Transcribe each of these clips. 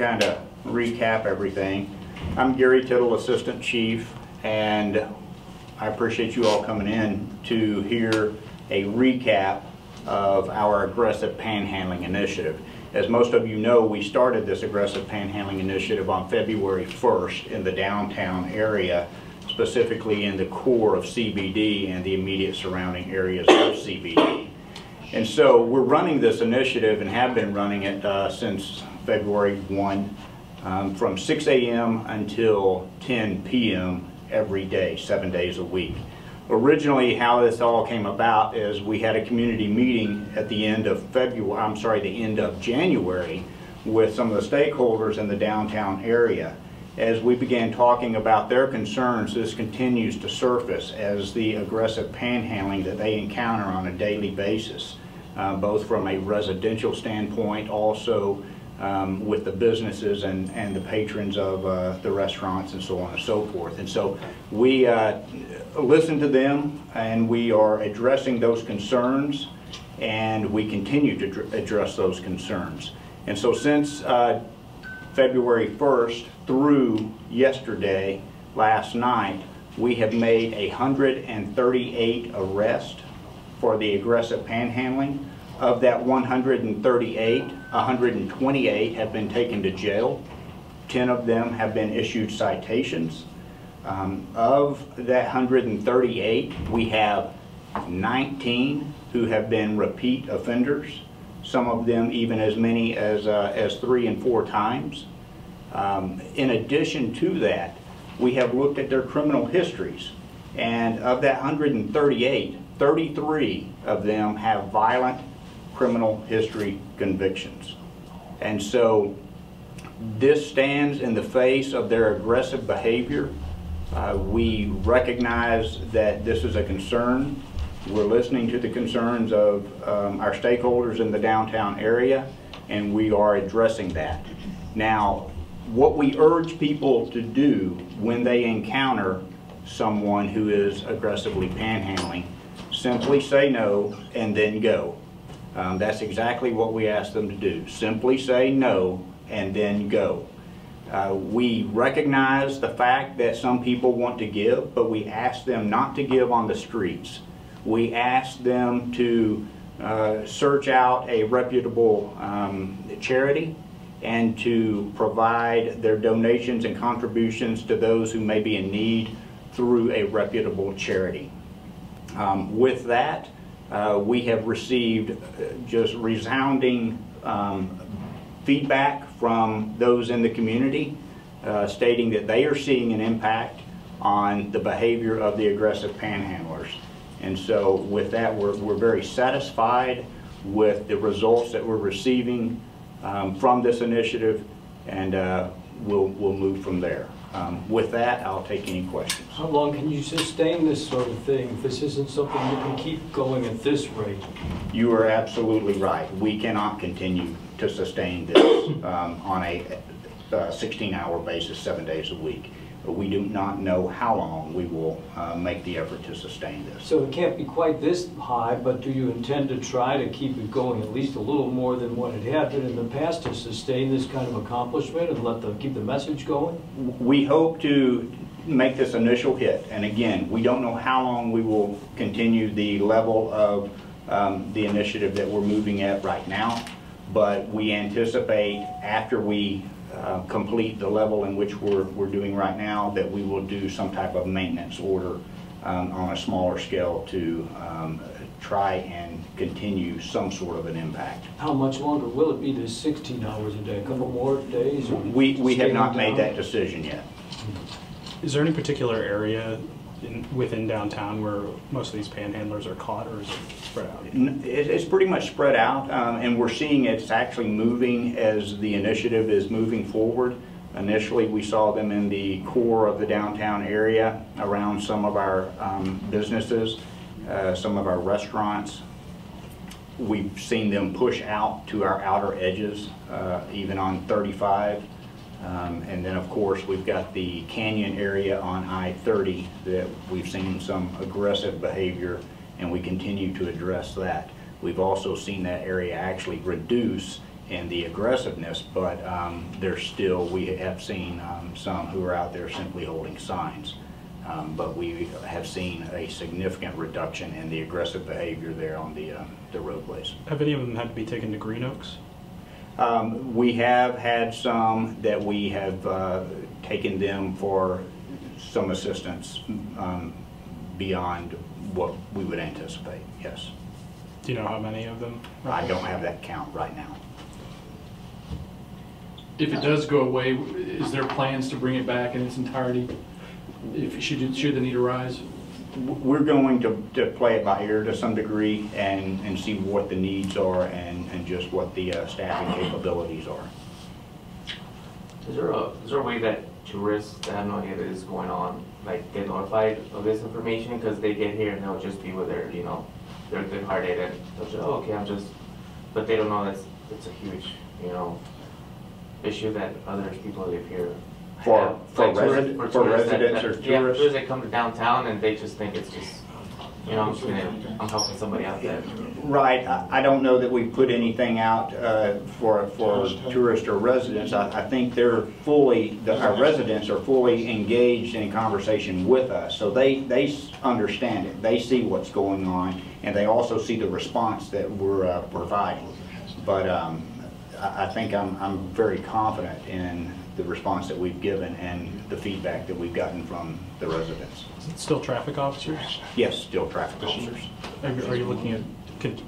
kind of recap everything. I'm Gary Tittle, Assistant Chief, and I appreciate you all coming in to hear a recap of our aggressive panhandling initiative. As most of you know, we started this aggressive panhandling initiative on February 1st in the downtown area, specifically in the core of CBD and the immediate surrounding areas of CBD. And so we're running this initiative and have been running it since February 1 from 6 a.m. until 10 p.m. every day, 7 days a week. Originally, how this all came about is we had a community meeting at the end of January with some of the stakeholders in the downtown area. As we began talking about their concerns, this continues to surface as the aggressive panhandling that they encounter on a daily basis, both from a residential standpoint, also with the businesses and the patrons of the restaurants and so on and so forth. And so we listen to them, and we are addressing those concerns, and we continue to address those concerns. And so since February 1st through yesterday, last night, we have made 138 arrests for the aggressive panhandling. Of that 138, 128 have been taken to jail. 10 of them have been issued citations. Of that 138, we have 19 who have been repeat offenders, some of them even as many as 3 and 4 times. In addition to that, we have looked at their criminal histories, and of that 138, 33 of them have violent criminal history convictions. And so this stands in the face of their aggressive behavior. We recognize that this is a concern. We're listening to the concerns of our stakeholders in the downtown area, and we are addressing that. Now, what we urge people to do when they encounter someone who is aggressively panhandling, simply say no and then go. That's exactly what we ask them to do. Simply say no and then go. We recognize the fact that some people want to give, but we ask them not to give on the streets. We ask them to search out a reputable charity and to provide their donations and contributions to those who may be in need through a reputable charity. With that, we have received just resounding feedback from those in the community stating that they are seeing an impact on the behavior of the aggressive panhandlers. And so with that, we're very satisfied with the results that we're receiving from this initiative, and we'll move from there. With that, I'll take any questions. How long can you sustain this sort of thing if this isn't something you can keep going at this rate? You are absolutely right. We cannot continue to sustain this on a 16-hour basis, 7 days a week. But we do not know how long we will make the effort to sustain this. So it can't be quite this high, but do you intend to try to keep it going at least a little more than what it had been in the past to sustain this kind of accomplishment and keep the message going? We hope to make this initial hit, and again, we don't know how long we will continue the level of the initiative that we're moving at right now, but we anticipate after we complete the level in which we're doing right now, that we will do some type of maintenance order on a smaller scale to try and continue some sort of an impact. How much longer will it be this 16 hours a day? A couple more days? Or we have not made that decision yet. Is there any particular area within downtown where most of these panhandlers are caught, or is it spread out? It's pretty much spread out, and we're seeing it's actually moving as the initiative is moving forward. Initially, we saw them in the core of the downtown area around some of our businesses, some of our restaurants. We've seen them push out to our outer edges, even on 35. And then, of course, we've got the canyon area on I-30 that we've seen some aggressive behavior, and we continue to address that. We've also seen that area actually reduce in the aggressiveness, but we have seen some who are out there simply holding signs. But we have seen a significant reduction in the aggressive behavior there on the roadways. Have any of them had to be taken to Green Oaks? We have had some that we have taken them for some assistance beyond what we would anticipate, yes. Do you know how many of them? I don't have that count right now. If it does go away, is there plans to bring it back in its entirety? Should the need arise? We're going to play it by ear to some degree and see what the needs are and just what the staffing capabilities are. Is there a way that tourists that have no idea that this is going on, like, get notified of this information? Because they get here and they'll just be with their, they're good-hearted and they'll say, oh, okay, but they don't know that it's a huge, issue that other people live here have. For Like residents or tourists. Yeah, tourists? tourists that come to downtown and they just think it's just, I'm helping somebody out there. Right. I don't know that we put anything out for tourists or residents. I think our residents are fully engaged in conversation with us, so they understand it. They see what's going on, and they also see the response that we're providing. But I think I'm very confident in the response that we've given and the feedback that we've gotten from the residents. Is it still traffic officers? Yes, still traffic officers. Are you looking at,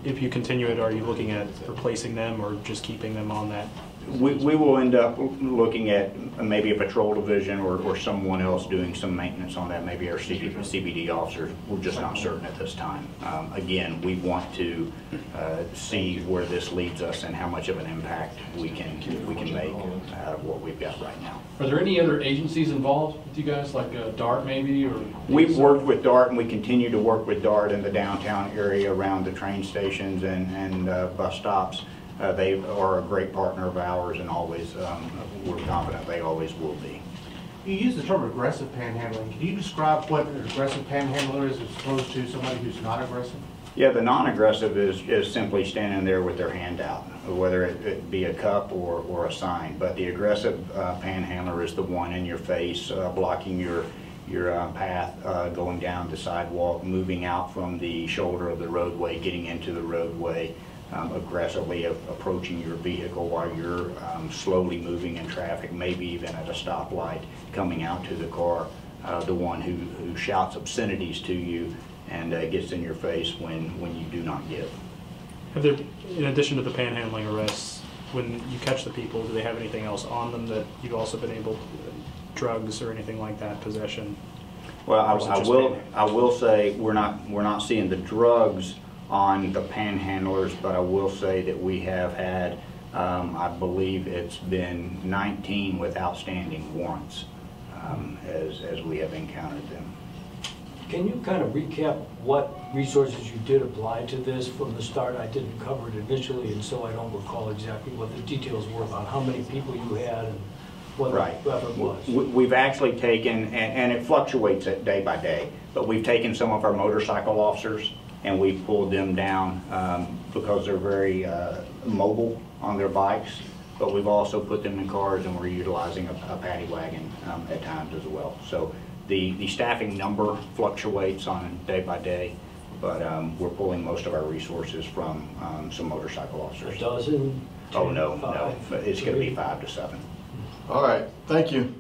if you continue it, are you looking at replacing them or just keeping them on that? We will end up looking at maybe a patrol division or someone else doing some maintenance on that, maybe our CBD officers. We're just not certain at this time. Again, we want to see where this leads us and how much of an impact we can make out of what we've got right now. Are there any other agencies involved with you guys, like DART maybe? Or we've worked with DART, and we continue to work with DART in the downtown area around the train stations and bus stops. They are a great partner of ours, and always, we're confident they always will be. You use the term aggressive panhandling. Can you describe what an aggressive panhandler is as opposed to somebody who's not aggressive? Yeah, the non-aggressive is simply standing there with their hand out, whether it be a cup or a sign. But the aggressive panhandler is the one in your face, blocking your path, going down the sidewalk, moving out from the shoulder of the roadway, getting into the roadway, aggressively approaching your vehicle while you're slowly moving in traffic, maybe even at a stoplight, coming out to the car, the one who shouts obscenities to you and gets in your face when you do not give. Have there, in addition to the panhandling arrests, when you catch the people, do they have anything else on them that you've also been able to, drugs or anything like that, possession? Well, I will say we're not seeing the drugs on the panhandlers, but I will say that we have had, I believe it's been 19 with outstanding warrants as we have encountered them. Can you kind of recap what resources you did apply to this from the start? I didn't cover it initially, and so I don't recall exactly what the details were about how many people you had and what the effort was. We've actually taken, and it fluctuates day by day, but we've taken some of our motorcycle officers and we've pulled them down because they're very mobile on their bikes, but we've also put them in cars, and we're utilizing a paddy wagon at times as well. So the staffing number fluctuates on day by day, but we're pulling most of our resources from some motorcycle officers. A dozen? 10, Oh, no, 5, no, but it's going to be 5 to 7. All right, thank you.